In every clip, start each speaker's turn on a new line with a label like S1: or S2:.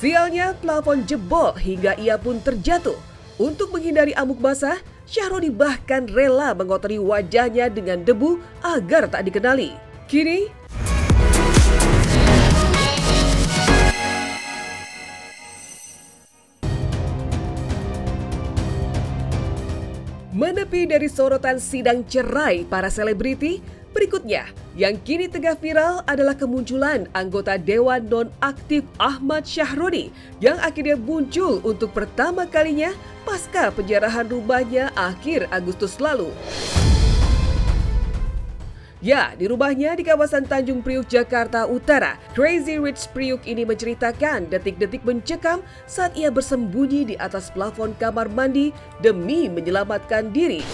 S1: Sialnya, plafon jebol hingga ia pun terjatuh. Untuk menghindari amuk basah, Syahroni bahkan rela mengotori wajahnya dengan debu agar tak dikenali. Kini, menepi dari sorotan sidang cerai para selebriti, berikutnya yang kini tengah viral adalah kemunculan anggota Dewan Nonaktif Ahmad Syahroni yang akhirnya muncul untuk pertama kalinya pasca penjarahan rumahnya akhir Agustus lalu. Ya, di rumahnya di kawasan Tanjung Priuk, Jakarta Utara, Crazy Rich Priuk ini menceritakan detik-detik mencekam saat ia bersembunyi di atas plafon kamar mandi demi menyelamatkan diri.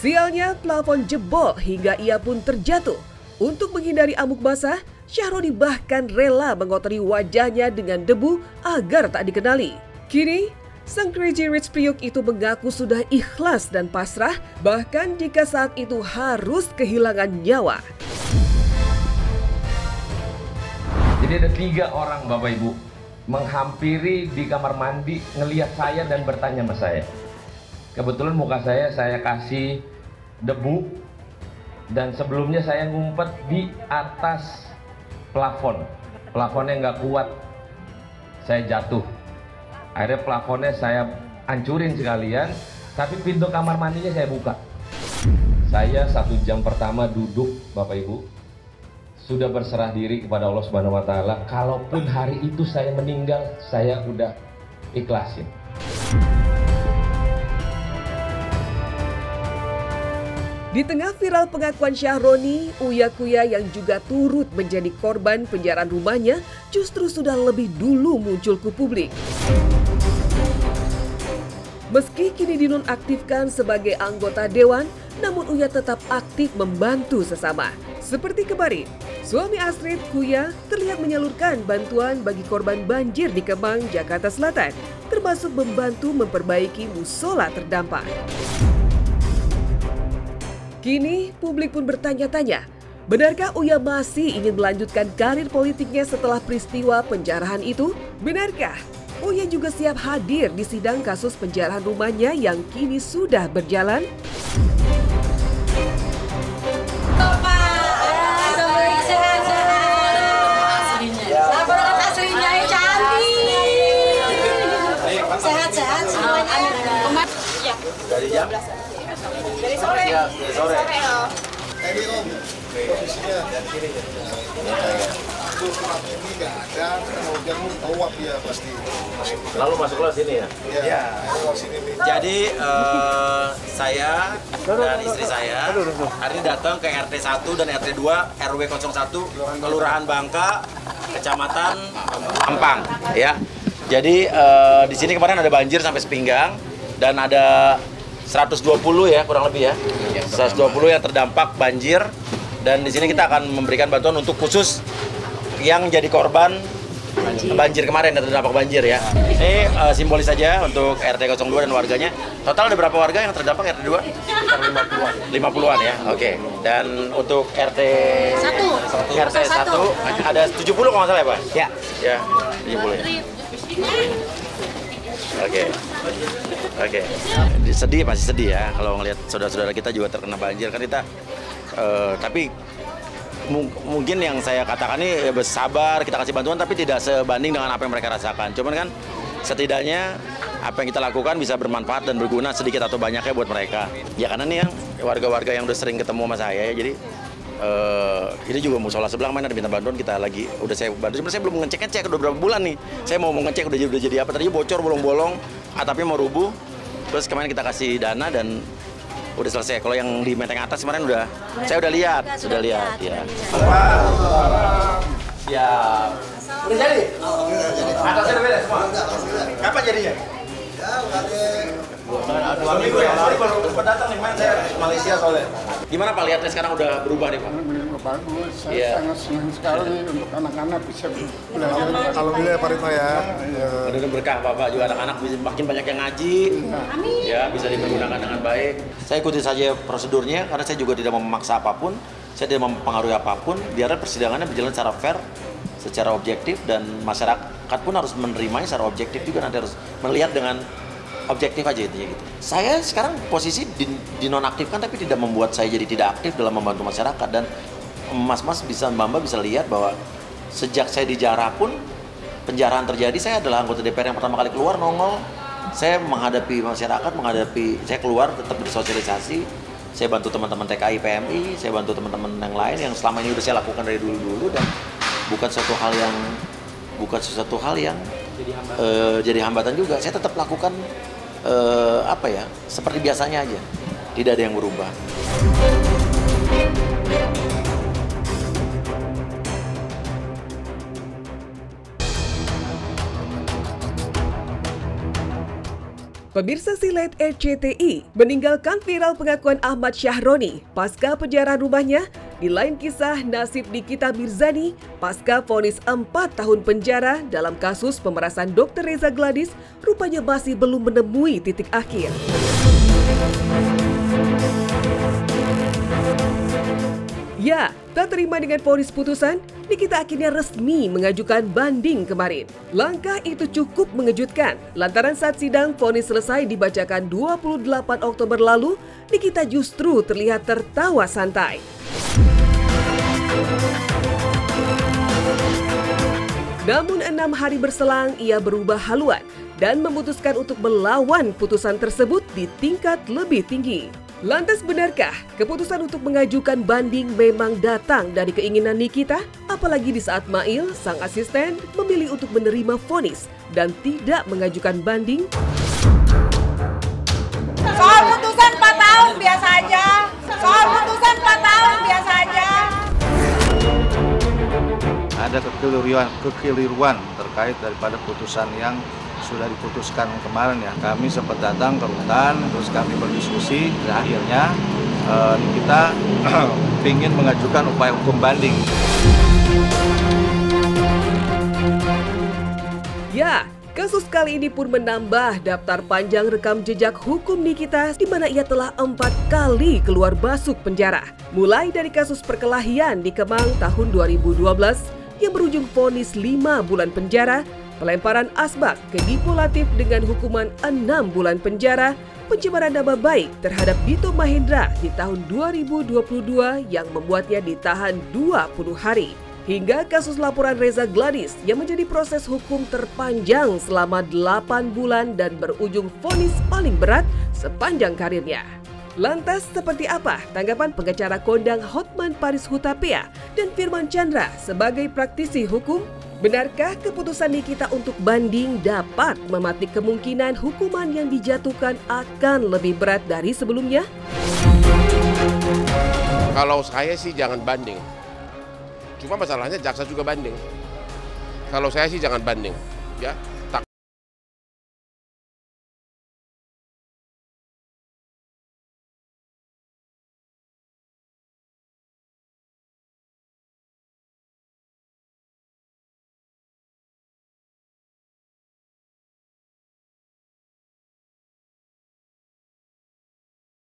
S1: Sialnya, plafon jebol hingga ia pun terjatuh. Untuk menghindari amuk basah, Syahroni bahkan rela mengotori wajahnya dengan debu agar tak dikenali. Kini, sang Crazy Rich Priuk itu mengaku sudah ikhlas dan pasrah, bahkan jika saat itu harus kehilangan nyawa.
S2: Jadi ada 3 orang Bapak Ibu menghampiri di kamar mandi, ngelihat saya dan bertanya sama saya. Kebetulan muka saya kasih debu dan sebelumnya saya ngumpet di atas plafon. Plafonnya nggak kuat, saya jatuh. Akhirnya plafonnya saya hancurin sekalian, tapi pintu kamar mandinya saya buka. Saya 1 jam pertama duduk, Bapak Ibu, sudah berserah diri kepada Allah Subhanahu Wa Taala. Kalaupun hari itu saya meninggal, saya udah ikhlasin.
S1: Di tengah viral pengakuan Syahroni, Uya Kuya yang juga turut menjadi korban penjarahan rumahnya justru sudah lebih dulu muncul ke publik. Meski kini dinonaktifkan sebagai anggota dewan, namun Uya tetap aktif membantu sesama. Seperti kemarin, suami Astrid, Kuya, terlihat menyalurkan bantuan bagi korban banjir di Kemang, Jakarta Selatan, termasuk membantu memperbaiki musola terdampak. Kini, publik pun bertanya-tanya, benarkah Uya masih ingin melanjutkan karir politiknya setelah peristiwa penjarahan itu? Benarkah Uya juga siap hadir di sidang kasus penjarahan rumahnya yang kini sudah berjalan?
S3: Sehat-sehat semuanya.
S2: Dari jam?
S3: Dari sore.
S2: Ya, dari sore.
S3: Tadi Om, posisinya dari kiri. Ini nggak ada, mau jamu tawab ya pasti.
S2: Lalu masuklah sini ya?
S3: Iya, sini nih.
S4: Jadi saya dan istri saya hari ini datang ke RT 1 dan RT 2 RW 01 Kelurahan Bangka, Kecamatan Ampang ya. Jadi di sini kemarin ada banjir sampai sepinggang dan ada 120 ya kurang lebih ya. 120 yang terdampak banjir dan di sini kita akan memberikan bantuan untuk khusus yang jadi korban banjir kemarin yang terdampak banjir ya. Ini simbolis saja untuk RT 02 dan warganya. Total ada berapa warga yang terdampak RT 2? 50-an ya. Oke. Dan untuk RT 1 ada 70 kalau nggak salah ya, Pak? Ya. Ya, 70 ya. Oke. Sedih, masih sedih ya kalau ngelihat saudara-saudara kita juga terkena banjir kan kita. Tapi mungkin yang saya katakan ini bersabar, kita kasih bantuan tapi tidak sebanding dengan apa yang mereka rasakan. Cuman kan setidaknya apa yang kita lakukan bisa bermanfaat dan berguna sedikit atau banyaknya buat mereka. Ya karena nih yang warga-warga yang udah sering ketemu sama saya ya, jadi ini juga musola sebelah mana ada minta bantuan, kita lagi udah saya bantu. Sebenarnya saya belum ngecek udah berapa bulan nih. Saya mau ngecek udah jadi apa, tadinya bocor bolong-bolong, atapnya mau rubuh. Terus kemarin kita kasih dana dan udah selesai. Kalau yang di Menteng atas kemarin saya udah lihat ya. Siap. Udah jadi? Atasnya udah beres semua? Kapan jadinya?
S3: Ya, udah
S4: 2 minggu ya? Sorry baru datang nih, saya Malaysia soalnya.
S5: Gimana Pak, lihatnya sekarang udah berubah nih Pak?
S6: Bagus, saya
S5: Iya.
S6: sangat senang sekali untuk anak-anak bisa belajar.
S3: Alhamdulillah Pak Ritno ya.
S5: Mudah-mudahan berkah Bapak juga, anak-anak bisa makin banyak yang ngaji. Amin. Ya, bisa dipergunakan dengan baik. Saya ikuti saja prosedurnya karena saya juga tidak memaksa apapun, saya tidak mempengaruhi apapun, biar persidangannya berjalan secara fair, secara objektif dan masyarakat pun harus menerimanya secara objektif juga, nanti harus melihat dengan objektif aja intinya gitu. Saya sekarang posisi dinonaktifkan tapi tidak membuat saya jadi tidak aktif dalam membantu masyarakat, dan Mas-mas bisa, Mbak-mbak bisa lihat bahwa sejak saya dijarah pun penjarahan terjadi, saya adalah anggota DPR yang pertama kali keluar nongol. Saya menghadapi masyarakat, saya keluar tetap bersosialisasi, saya bantu teman-teman TKI, PMI, saya bantu teman-teman yang lain yang selama ini udah saya lakukan dari dulu-dulu, dan bukan suatu hal yang jadi hambatan juga. Saya tetap lakukan seperti biasanya aja, tidak ada yang berubah.
S1: Pemirsa Silet RCTI meninggalkan viral pengakuan Ahmad Syahroni pasca penjara rumahnya. Di lain kisah, nasib Nikita Mirzani pasca vonis 4 tahun penjara dalam kasus pemerasan Dr. Reza Gladys rupanya masih belum menemui titik akhir. Ya, tak terima dengan vonis putusan, Nikita akhirnya resmi mengajukan banding kemarin. Langkah itu cukup mengejutkan, lantaran saat sidang vonis selesai dibacakan 28 Oktober lalu, Nikita justru terlihat tertawa santai. Namun 6 hari berselang, ia berubah haluan dan memutuskan untuk melawan putusan tersebut di tingkat lebih tinggi. Lantas benarkah keputusan untuk mengajukan banding memang datang dari keinginan Nikita? Apalagi di saat Mail, sang asisten, memilih untuk menerima vonis dan tidak mengajukan banding?
S7: Soal putusan 4 tahun biasa aja. Soal putusan 4 tahun biasa aja.
S8: Ada kekeliruan terkait daripada putusan yang sudah diputuskan kemarin ya. Kami sempat datang ke rutan, terus kami berdiskusi, dan akhirnya kita ingin mengajukan upaya hukum banding.
S1: Ya, kasus kali ini pun menambah daftar panjang rekam jejak hukum Nikita, di mana ia telah 4 kali keluar masuk penjara. Mulai dari kasus perkelahian di Kemang tahun 2012 yang berujung vonis 5 bulan penjara, pelemparan asbak ke Dipo Latif dengan hukuman 6 bulan penjara, pencemaran nama baik terhadap Dito Mahendra di tahun 2022 yang membuatnya ditahan 20 hari. Hingga kasus laporan Reza Gladys yang menjadi proses hukum terpanjang selama 8 bulan dan berujung vonis paling berat sepanjang karirnya. Lantas seperti apa tanggapan pengacara kondang Hotman Paris Hutapea dan Firman Chandra sebagai praktisi hukum? Benarkah keputusan Nikita untuk banding dapat mematik kemungkinan hukuman yang dijatuhkan akan lebih berat dari sebelumnya?
S9: Kalau saya sih jangan banding. Cuma masalahnya jaksa juga banding. Kalau saya sih jangan banding, ya.